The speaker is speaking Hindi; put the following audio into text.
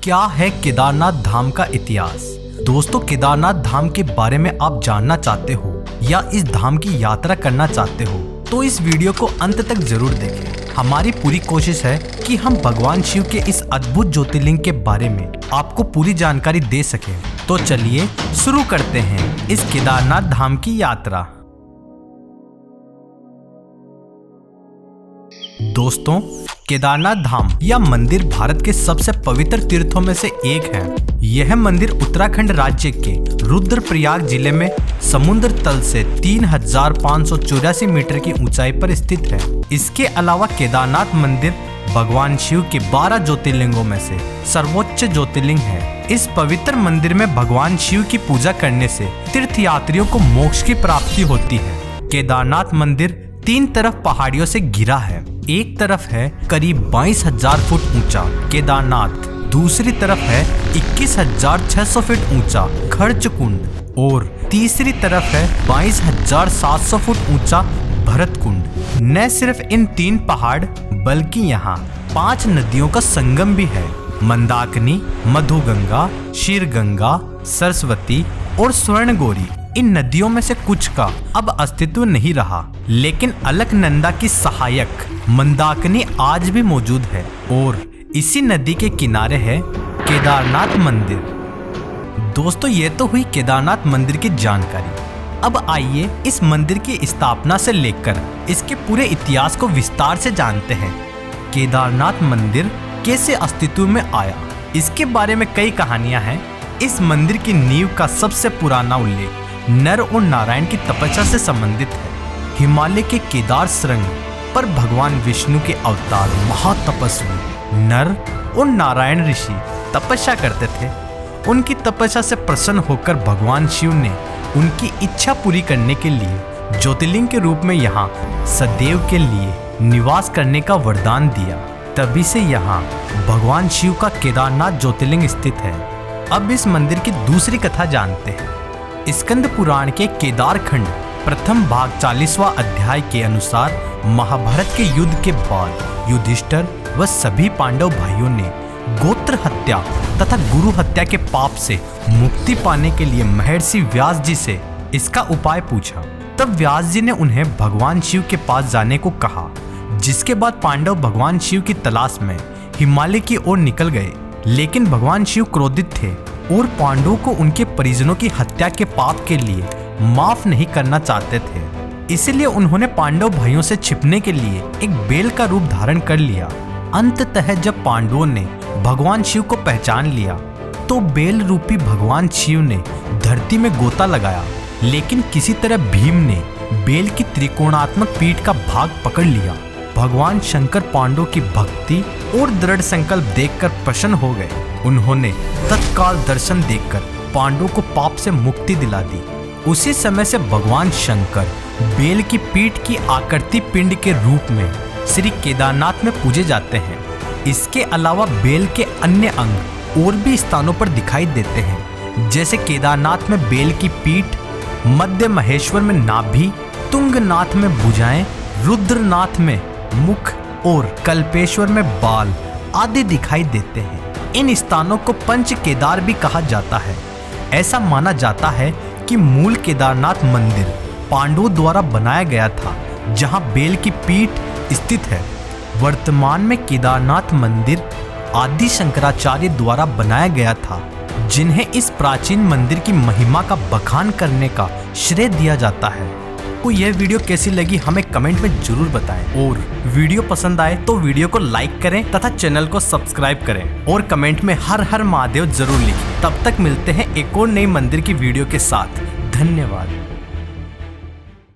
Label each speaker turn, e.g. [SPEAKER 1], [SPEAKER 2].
[SPEAKER 1] क्या है केदारनाथ धाम का इतिहास। दोस्तों, केदारनाथ धाम के बारे में आप जानना चाहते हो या इस धाम की यात्रा करना चाहते हो तो इस वीडियो को अंत तक जरूर देखें। हमारी पूरी कोशिश है कि हम भगवान शिव के इस अद्भुत ज्योतिर्लिंग के बारे में आपको पूरी जानकारी दे सकें। तो चलिए शुरू करते हैं इस केदारनाथ धाम की यात्रा। दोस्तों, केदारनाथ धाम यह मंदिर भारत के सबसे पवित्र तीर्थों में से एक है। यह मंदिर उत्तराखंड राज्य के रुद्रप्रयाग जिले में समुद्र तल से 3584 मीटर की ऊंचाई पर स्थित है। इसके अलावा केदारनाथ मंदिर भगवान शिव के 12 ज्योतिर्लिंगों में से सर्वोच्च ज्योतिर्लिंग है। इस पवित्र मंदिर में भगवान शिव की पूजा करने से तीर्थयात्रियों को मोक्ष की प्राप्ति होती है। केदारनाथ मंदिर 3 तरफ पहाड़ियों से घिरा है। एक तरफ है करीब 22,000 फुट ऊंचा केदारनाथ, दूसरी तरफ है 21,600 फुट ऊंचा खर्च कुंड और तीसरी तरफ है 22,700 फुट ऊंचा भरत कुंड। न सिर्फ इन 3 पहाड़ बल्कि यहाँ 5 नदियों का संगम भी है। मंदाकिनी, मधुगंगा, शीरगंगा, सरस्वती और स्वर्णगौरी। इन नदियों में से कुछ का अब अस्तित्व नहीं रहा, लेकिन अलकनंदा की सहायक मंदाकिनी आज भी मौजूद है और इसी नदी के किनारे है केदारनाथ मंदिर। दोस्तों, ये तो हुई केदारनाथ मंदिर की जानकारी। अब आइए इस मंदिर की स्थापना से लेकर इसके पूरे इतिहास को विस्तार से जानते हैं। केदारनाथ मंदिर कैसे अस्तित्व में आया, इसके बारे में कई कहानियां हैं। इस मंदिर की नींव का सबसे पुराना उल्लेख नर और नारायण की तपस्या से संबंधित है। हिमालय के केदार श्रृंग पर भगवान विष्णु के अवतार महातपस्वी नर और नारायण ऋषि तपस्या करते थे। उनकी तपस्या से प्रसन्न होकर भगवान शिव ने उनकी इच्छा पूरी करने के लिए ज्योतिर्लिंग के रूप में यहाँ सदैव के लिए निवास करने का वरदान दिया। तभी से यहाँ भगवान शिव का केदारनाथ ज्योतिर्लिंग स्थित है। अब इस मंदिर की दूसरी कथा जानते हैं। स्कंद पुराण के केदार खंड प्रथम भाग 40वां अध्याय के अनुसार महाभारत के युद्ध के बाद युधिष्ठिर व सभी पांडव भाइयों ने गोत्र हत्या तथा गुरु हत्या के पाप से मुक्ति पाने के लिए महर्षि व्यास जी से इसका उपाय पूछा। तब व्यास जी ने उन्हें भगवान शिव के पास जाने को कहा, जिसके बाद पांडव भगवान शिव की तलाश में हिमालय की ओर निकल गए। लेकिन भगवान शिव क्रोधित थे और पांडवों को उनके परिजनों की हत्या के पाप के लिए माफ नहीं करना चाहते थे। इसलिए उन्होंने पांडव भाइयों से छिपने के लिए एक बेल का रूप धारण कर लिया। अंततः जब पांडवों ने भगवान शिव को पहचान लिया तो बेल रूपी भगवान शिव ने धरती में गोता लगाया, लेकिन किसी तरह भीम ने बेल की त्रिकोणात्मक पीठ का भाग पकड़ लिया। भगवान शंकर पांडवों की भक्ति और दृढ़ संकल्प देखकर प्रसन्न हो गए। उन्होंने तत्काल दर्शन देकर पांडवों को पाप से मुक्ति दिला दी। उसी समय से भगवान शंकर बेल की पीठ की आकृति पिंड के रूप में श्री केदारनाथ में पूजे जाते हैं। इसके अलावा बेल के अन्य अंग और भी स्थानों पर दिखाई देते हैं, जैसे केदारनाथ में बेल की पीठ, मध्य महेश्वर में नाभि, तुंगनाथ में भुजाएं, रुद्रनाथ में मुख और कल्पेश्वर में बाल आदि दिखाई देते हैं। इन स्थानों को पंच केदार भी कहा जाता है। ऐसा माना जाता है कि मूल केदारनाथ मंदिर पांडवों द्वारा बनाया गया था, जहां बेल की पीठ स्थित है। वर्तमान में केदारनाथ मंदिर आदि शंकराचार्य द्वारा बनाया गया था, जिन्हें इस प्राचीन मंदिर की महिमा का बखान करने का श्रेय दिया जाता है। तो यह वीडियो कैसी लगी हमें कमेंट में जरूर बताएं और वीडियो पसंद आए तो वीडियो को लाइक करें तथा चैनल को सब्सक्राइब करें और कमेंट में हर हर महादेव जरूर लिखें। तब तक मिलते हैं एक और नई मंदिर की वीडियो के साथ। धन्यवाद।